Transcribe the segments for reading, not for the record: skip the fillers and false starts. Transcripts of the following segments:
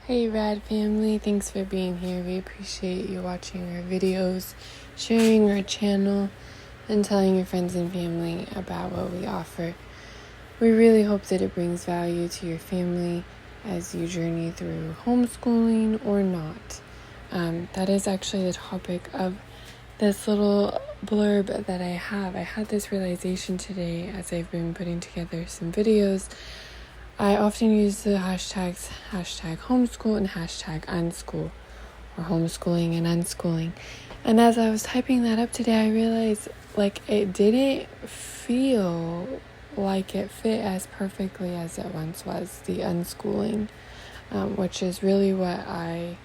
Hey Rad family, thanks for being here. We appreciate you watching our videos, sharing our channel, and telling your friends and family about what we offer. We really hope that it brings value to your family as you journey through homeschooling or not. That is actually the topic of this little blurb that I have. I had this realization today as I've been putting together some videos. I often use the hashtags #homeschool and #unschool, or homeschooling and unschooling. And as I was typing that up today, I realized it didn't feel like it fit as perfectly as it once was, the unschooling, which is really what I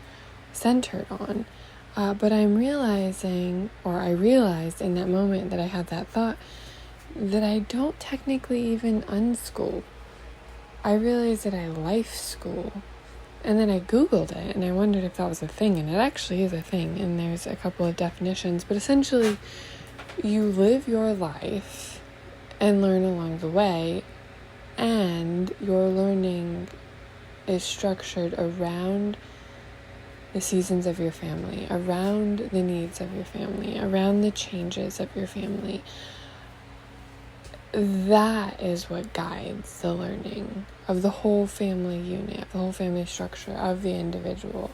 centered on. But I realized in that moment that I had that thought that I don't technically even unschool. I realized that I life school, and then I Googled it, and I wondered if that was a thing, and it actually is a thing, and there's a couple of definitions, but essentially, you live your life and learn along the way, and your learning is structured around the seasons of your family, around the needs of your family, around the changes of your family. That is what guides the learning of the whole family unit, the whole family structure of the individual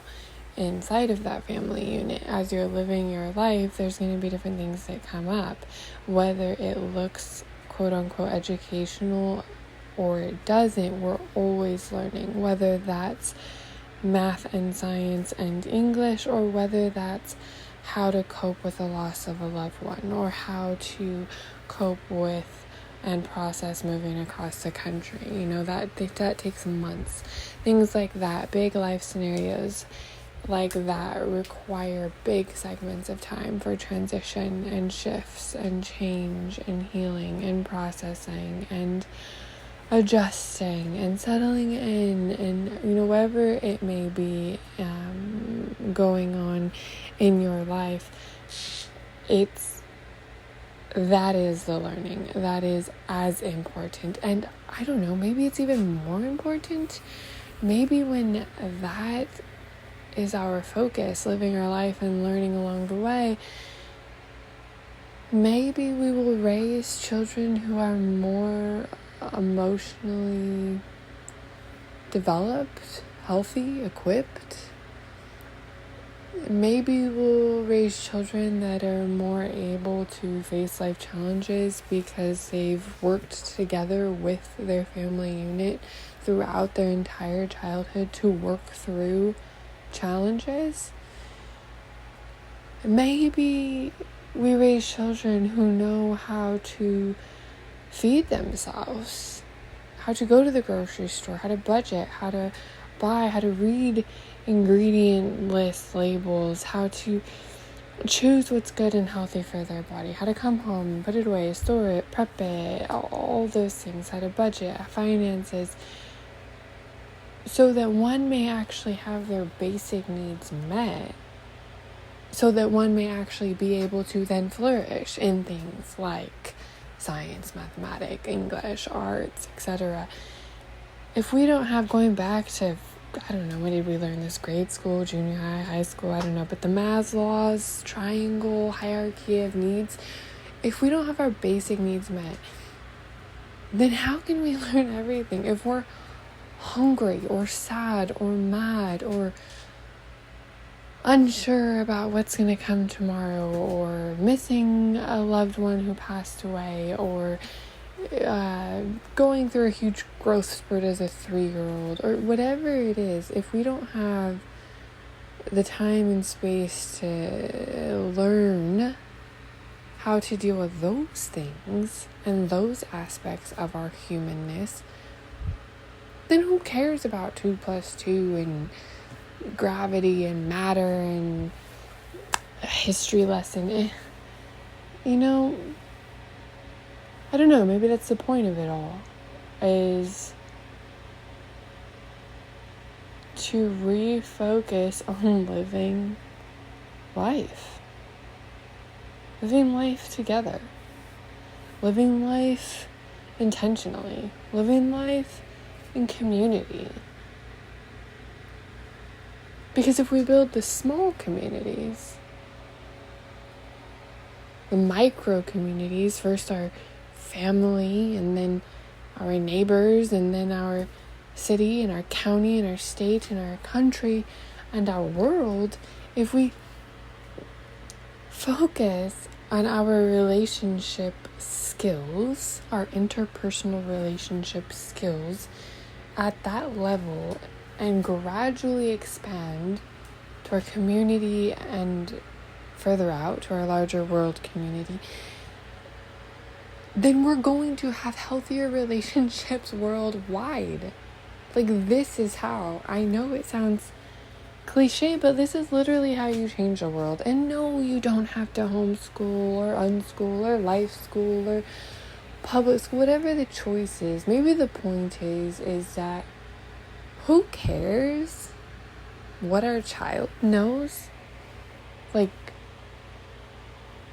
inside of that family unit. As you're living your life, there's going to be different things that come up, whether it looks quote unquote educational or it doesn't. We're always learning, whether that's math and science and English, or whether that's how to cope with the loss of a loved one, or how to cope with and process moving across the country. That takes months. Things like that, big life scenarios like that require big segments of time for transition and shifts and change and healing and processing and adjusting and settling in, and whatever it may be going on in your life. That is the learning. That is as important. And I don't know, maybe it's even more important. Maybe when that is our focus, living our life and learning along the way, maybe we will raise children who are more emotionally developed, healthy, equipped. Maybe we'll raise children that are more able to face life challenges because they've worked together with their family unit throughout their entire childhood to work through challenges. Maybe we raise children who know how to feed themselves, how to go to the grocery store, how to budget, how to buy, how to read ingredient list labels, how to choose what's good and healthy for their body, how to come home, put it away, store it, prep it, all those things, how to budget, finances, so that one may actually have their basic needs met, so that one may actually be able to then flourish in things like science, mathematics, English, arts, etc. If we don't have, going back to, I don't know, when did we learn this? Grade school, junior high, high school, I don't know. But the Maslow's triangle hierarchy of needs, if we don't have our basic needs met, then how can we learn everything? If we're hungry or sad or mad or unsure about what's going to come tomorrow, or missing a loved one who passed away, or going through a huge growth spurt as a 3-year-old, or whatever it is, if we don't have the time and space to learn how to deal with those things and those aspects of our humanness, then who cares about 2 + 2 and gravity and matter and a history lesson? I don't know, maybe that's the point of it all, is to refocus on living life together, living life intentionally, living life in community. Because if we build the small communities, the micro communities, first our family, and then our neighbors, and then our city, and our county, and our state, and our country, and our world, if we focus on our relationship skills, our interpersonal relationship skills at that level, and gradually expand to our community and further out to our larger world community, then we're going to have healthier relationships worldwide. Like, this is how. I know it sounds cliche, but this is literally how you change the world. And no, you don't have to homeschool or unschool or life school or public school, whatever the choice is. Maybe the point is that who cares what our child knows? Like,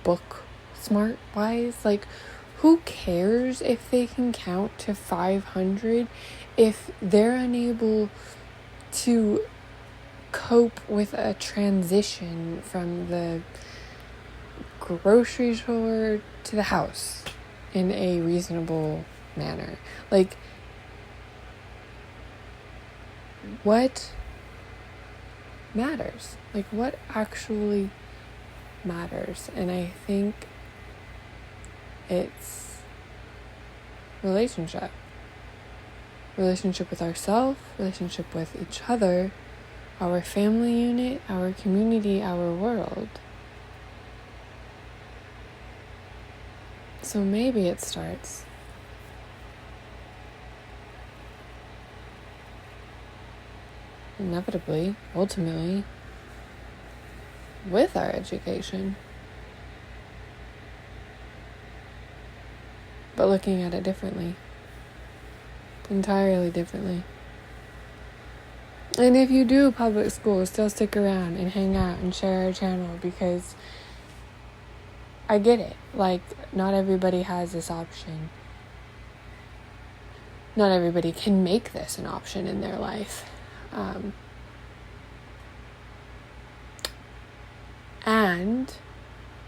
book smart wise? Like, who cares if they can count to 500 if they're unable to cope with a transition from the grocery store to the house in a reasonable manner? Like, what matters? Like, what actually matters? And I think it's relationship with ourselves, relationship with each other, our family unit, our community, our world. So maybe it starts inevitably, ultimately, with our education. But looking at it differently. Entirely differently. And if you do public school, still stick around and hang out and share our channel, because I get it. Like, not everybody has this option. Not everybody can make this an option in their life. And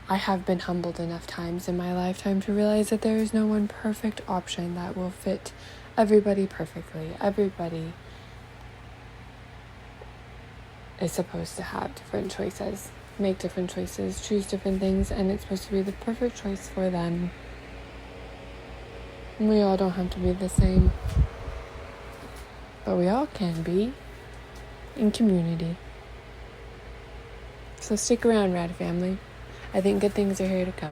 I have been humbled enough times in my lifetime to realize that there is no one perfect option that will fit everybody perfectly. Everybody is supposed to have different choices, make different choices, choose different things, and it's supposed to be the perfect choice for them. And we all don't have to be the same, but we all can be in community. So stick around, Rad Family. I think good things are here to come.